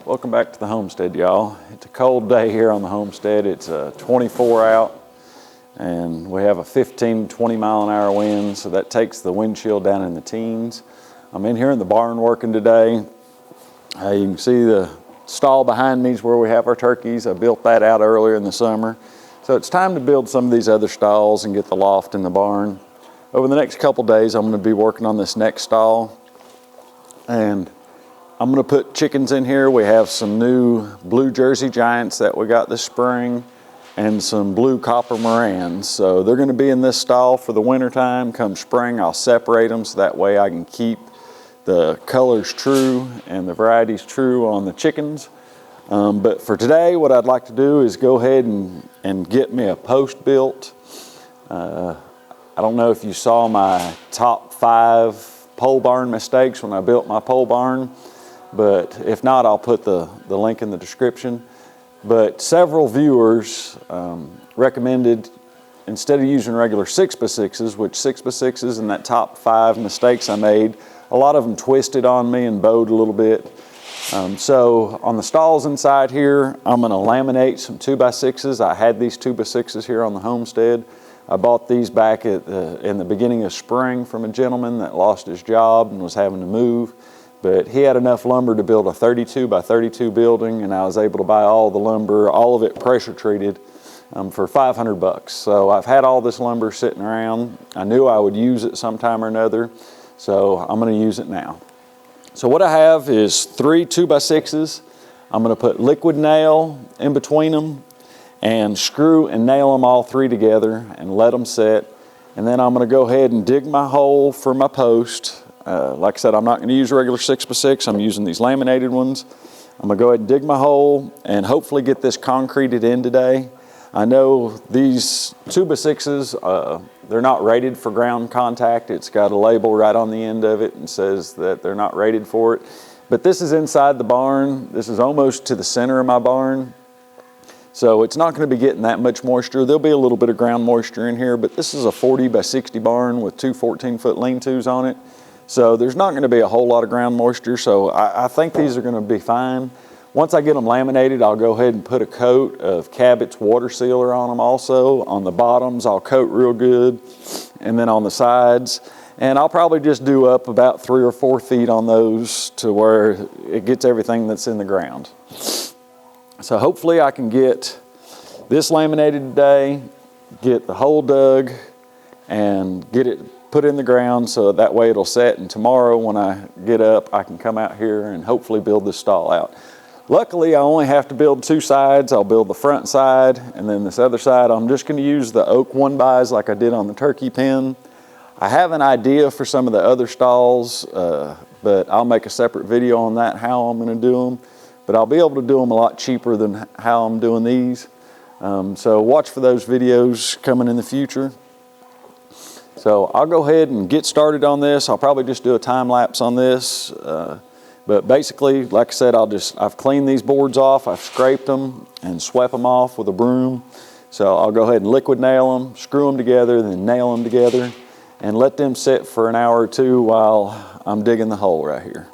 Welcome back to the homestead, y'all. It's a cold day here on the homestead. It's 24 out and we have a 15-20 mile an hour wind, so that takes the wind chill down in the teens. I'm in here in the barn working today. You can see the stall behind me is where we have our turkeys. I built that out earlier in the summer. So it's time to build some of these other stalls and get the loft in the barn. Over the next couple days, I'm going to be working on this next stall. And I'm going to put chickens in here. We have some new blue Jersey Giants that we got this spring and some blue copper Morans. So they're going to be in this stall for the winter time. Come spring, I'll separate them so that way I can keep the colors true and the varieties true on the chickens. But for today, what I'd like to do is go ahead and get me a post built. I don't know if you saw my top 5 pole barn mistakes when I built my pole barn. But if not, I'll put the link in the description. But several viewers recommended, instead of using regular 6x6s, which 6x6s and that top 5 mistakes I made, a lot of them twisted on me and bowed a little bit. So on the stalls inside here, I'm going to laminate some 2x6s. I had these 2x6s here on the homestead. I bought these back in the beginning of spring from a gentleman that lost his job and was having to move. But he had enough lumber to build a 32 by 32 building, and I was able to buy all the lumber, all of it pressure treated, for $500. So I've had all this lumber sitting around. I knew I would use it sometime or another, so I'm going to use it now. So what I have is 3 2x6s. I'm going to put liquid nail in between them and screw and nail them all 3 together and let them set. And then I'm going to go ahead and dig my hole for my post. Like I said, I'm not going to use regular 6x6. I'm using these laminated ones. I'm going to go ahead and dig my hole and hopefully get this concreted in today. I know these 2x6s, they're not rated for ground contact. It's got a label right on the end of it and says that they're not rated for it. But this is inside the barn. This is almost to the center of my barn. So it's not going to be getting that much moisture. There'll be a little bit of ground moisture in here, but this is a 40 by 60 barn with 2 14-foot lean-tos on it. So there's not going to be a whole lot of ground moisture, so I think these are going to be fine. Once I get them laminated, I'll go ahead and put a coat of Cabot's water sealer on them also. On the bottoms, I'll coat real good, and then on the sides. And I'll probably just do up about 3 or 4 feet on those to where it gets everything that's in the ground. So hopefully I can get this laminated today, get the hole dug, and get it put in the ground so that way it'll set, and tomorrow when I get up I can come out here and hopefully build this stall out. Luckily I only have to build 2 sides. I'll build the front side, and then this other side I'm just going to use the oak 1-bys like I did on the turkey pen. I have an idea for some of the other stalls, but I'll make a separate video on that, how I'm going to do them. But I'll be able to do them a lot cheaper than how I'm doing these. So watch for those videos coming in the future. So I'll go ahead and get started on this. I'll probably just do a time lapse on this. But basically, like I said, I've cleaned these boards off. I've scraped them and swept them off with a broom. So I'll go ahead and liquid nail them, screw them together, then nail them together, and let them sit for an hour or 2 while I'm digging the hole right here.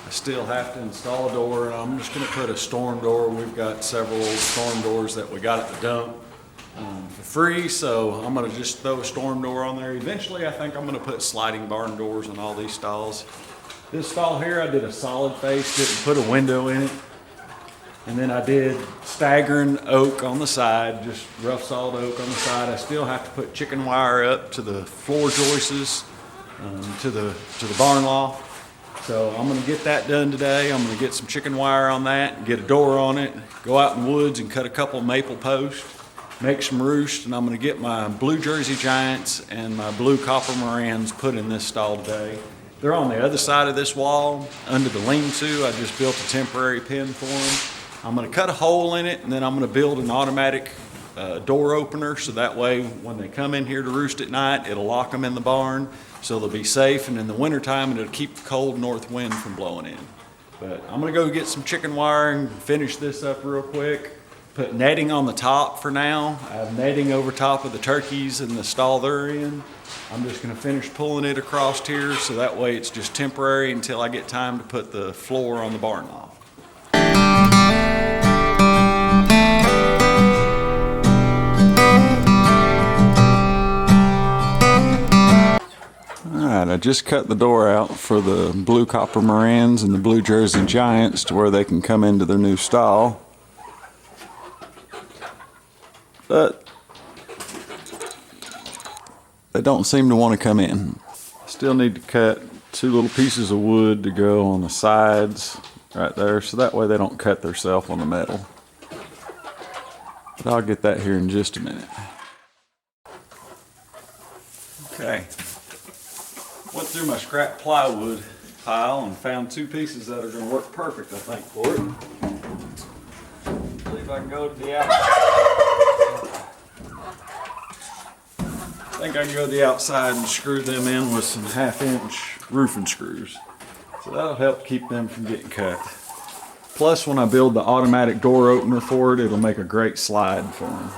I still have to install a door, and I'm just gonna put a storm door. We've got several old storm doors that we got at the dump for free, so I'm gonna just throw a storm door on there. Eventually, I think I'm gonna put sliding barn doors on all these stalls. This stall here, I did a solid face, didn't put a window in it. And then I did staggering oak on the side, just rough solid oak on the side. I still have to put chicken wire up to the floor joists, to the barn loft. So I'm gonna get that done today. I'm gonna get some chicken wire on that, get a door on it, go out in the woods and cut a couple maple posts, make some roosts, and I'm gonna get my blue Jersey Giants and my blue copper Morans put in this stall today. They're on the other side of this wall, under the lean-to. I just built a temporary pen for them. I'm gonna cut a hole in it, and then I'm gonna build an automatic door opener, so that way when they come in here to roost at night, it'll lock them in the barn, so they'll be safe, and in the wintertime, it'll keep the cold north wind from blowing in. But I'm gonna go get some chicken wire and finish this up real quick. Put netting on the top for now. I have netting over top of the turkeys in the stall they're in. I'm just gonna finish pulling it across here, so that way it's just temporary until I get time to put the floor on the barn loft. Alright, I just cut the door out for the blue copper Morans and the blue Jersey Giants to where they can come into their new stall. But they don't seem to want to come in. Still need to cut 2 little pieces of wood to go on the sides right there, so that way they don't cut themselves on the metal. But I'll get that here in just a minute. Okay. Went through my scrap plywood pile and found 2 pieces that are going to work perfect, I think, for it. See if I can go to the outside. I think I can go to the outside and screw them in with some 1/2-inch roofing screws. So that'll help keep them from getting cut. Plus, when I build the automatic door opener for it, it'll make a great slide for them.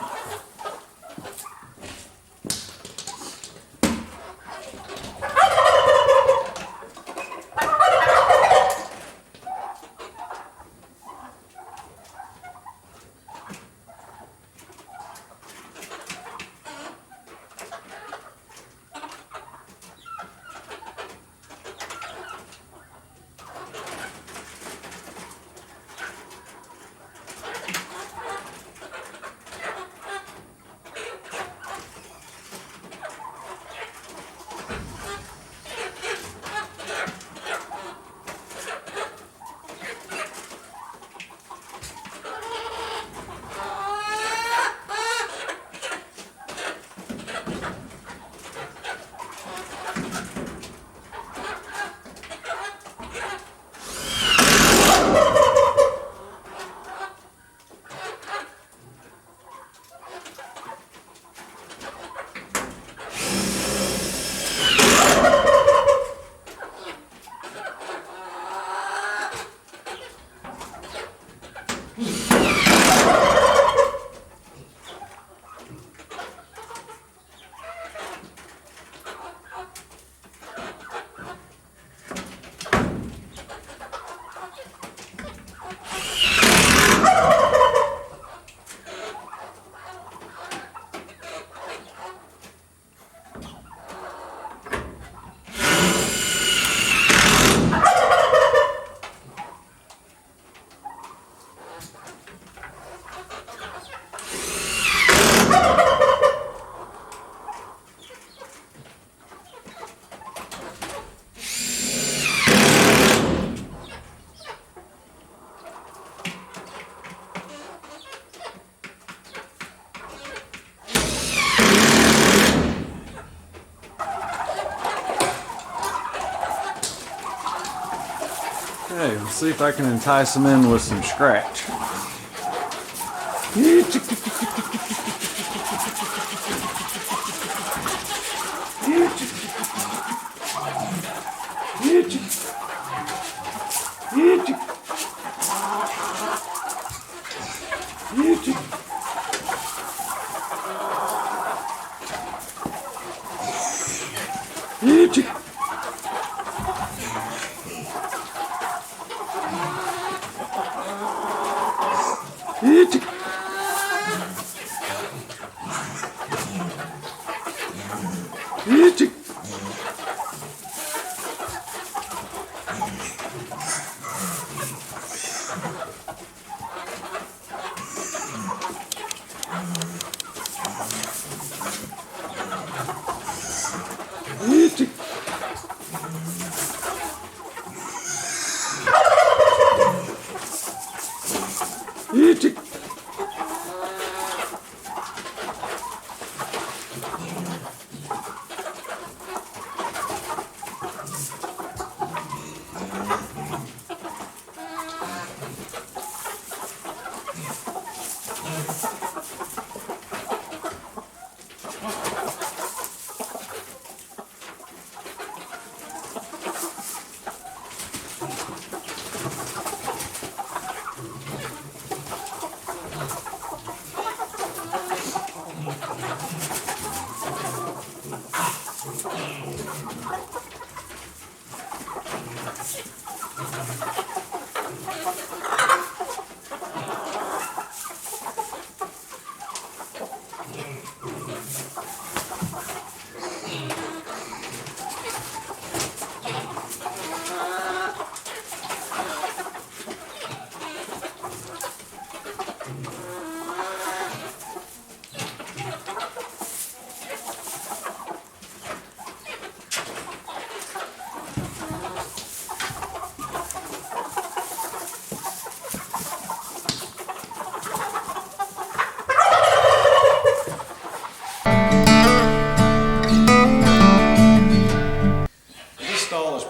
Okay, let's see if I can entice them in with some scratch.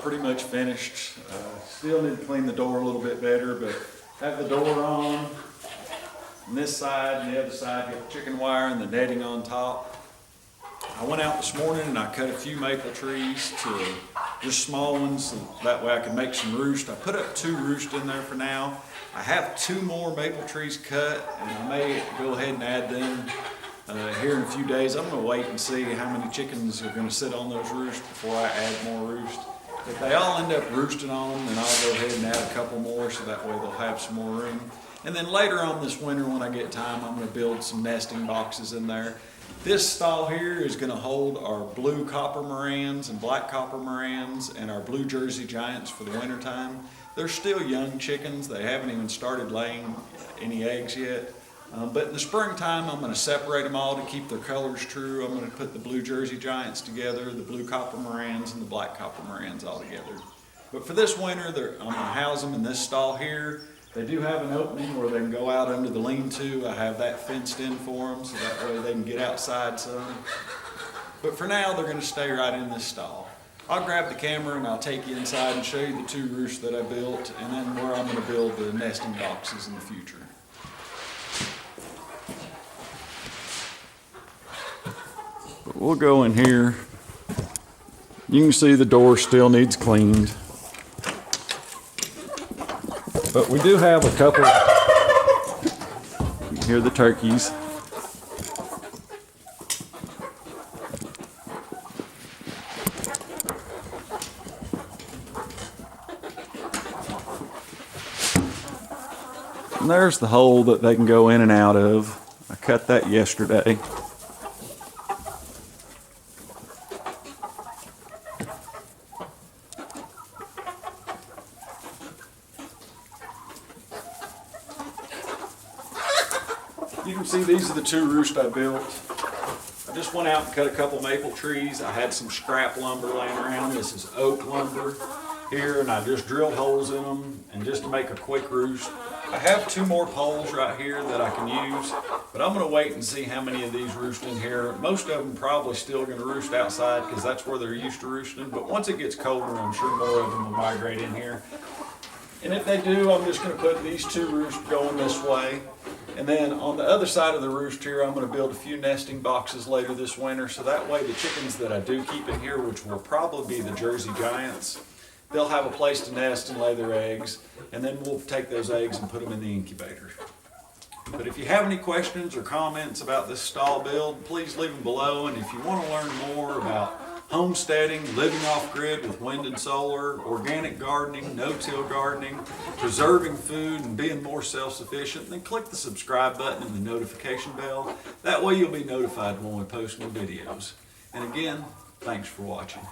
Pretty much finished. Still need to clean the door a little bit better, but have the door on this side and the other side, get the chicken wire and the netting on top. I went out this morning and I cut a few maple trees to just small ones, so that way I can make some roost. I put up 2 roosts in there for now. I have 2 more maple trees cut, and I may go ahead and add them here in a few days. I'm going to wait and see how many chickens are going to sit on those roosts before I add more roosts. If they all end up roosting on them, then I'll go ahead and add a couple more so that way they'll have some more room. And then later on this winter when I get time, I'm going to build some nesting boxes in there. This stall here is going to hold our blue copper Morans and black copper Morans and our blue Jersey Giants for the winter time. They're still young chickens. They haven't even started laying any eggs yet. But in the springtime, I'm going to separate them all to keep their colors true. I'm going to put the blue Jersey Giants together, the blue copper Morans, and the black copper Morans all together. But for this winter, I'm going to house them in this stall here. They do have an opening where they can go out under the lean-to. I have that fenced in for them, so that way they can get outside some. But for now, they're going to stay right in this stall. I'll grab the camera and I'll take you inside and show you the 2 roosts that I built, and then where I'm going to build the nesting boxes in the future. But we'll go in here. You can see the door still needs cleaned. But we do have a couple. You can hear the turkeys. And there's the hole that they can go in and out of. I cut that yesterday. You can see these are the 2 roosts I built. I just went out and cut a couple maple trees. I had some scrap lumber laying around. This is oak lumber here, and I just drilled holes in them, and just to make a quick roost. I have 2 more poles right here that I can use, but I'm going to wait and see how many of these roost in here. Most of them probably still going to roost outside because that's where they're used to roosting, but once it gets colder, I'm sure more of them will migrate in here. And if they do, I'm just going to put these 2 roosts going this way. And then on the other side of the roost here, I'm going to build a few nesting boxes later this winter, so that way the chickens that I do keep in here, which will probably be the Jersey Giants, they'll have a place to nest and lay their eggs, and then we'll take those eggs and put them in the incubator. But if you have any questions or comments about this stall build, please leave them below. And if you want to learn more about homesteading, living off-grid with wind and solar, organic gardening, no-till gardening, preserving food, and being more self-sufficient, then click the subscribe button and the notification bell. That way you'll be notified when we post new videos. And again, thanks for watching.